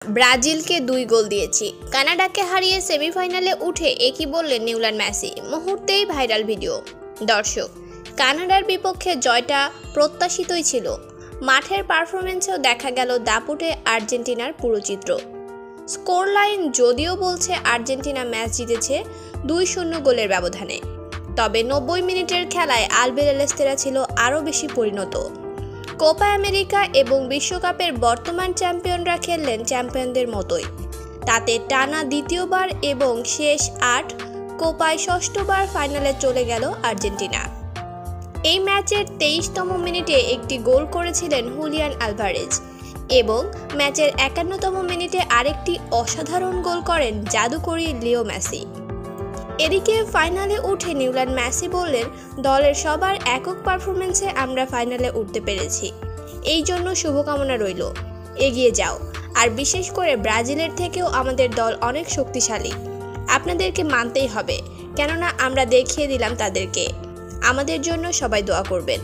ব্রাজিলকে 2 গোল দিয়েছি, কানাডাকে হারিয়ে সেমিফাইনালে উঠে একই বললেন নিউল্যান্ড মেসি। মুহূর্তেই ভাইরাল ভিডিও। দর্শক, কানাডার বিপক্ষে জয়টা প্রত্যাশিতই ছিল। মাঠের পারফরমেন্সেও দেখা গেল দাপুটে আর্জেন্টিনার পুরো চিত্র। স্কোর লাইন যদিও বলছে আর্জেন্টিনা ম্যাচ জিতেছে 2-0 গোলের ব্যবধানে, তবে 90 মিনিটের খেলায় আলবিসেলেস্তেরা ছিল আরও বেশি পরিণত। কোপা আমেরিকা এবং বিশ্বকাপের বর্তমান চ্যাম্পিয়নরা খেললেন চ্যাম্পিয়নদের মতোই। তাতে টানা দ্বিতীয়বার এবং শেষ 8 কোপায় ষষ্ঠবার ফাইনালে চলে গেল আর্জেন্টিনা। এই ম্যাচের 23তম মিনিটে একটি গোল করেছিলেন হুলিয়ান আলভারেজ এবং ম্যাচের 51তম মিনিটে আরেকটি অসাধারণ গোল করেন জাদুকরী লিও মেসি। এদিকে ফাইনালে উঠে নিউল্যান্ড মেসি বললেন, দলের সবার একক পারফরমেন্সে আমরা ফাইনালে উঠতে পেরেছি, এই জন্য শুভকামনা রইল, এগিয়ে যাও। আর বিশেষ করে ব্রাজিলের থেকেও আমাদের দল অনেক শক্তিশালী, আপনাদেরকে মানতেই হবে, কেননা আমরা দেখিয়ে দিলাম তাদেরকে। আমাদের জন্য সবাই দোয়া করবেন।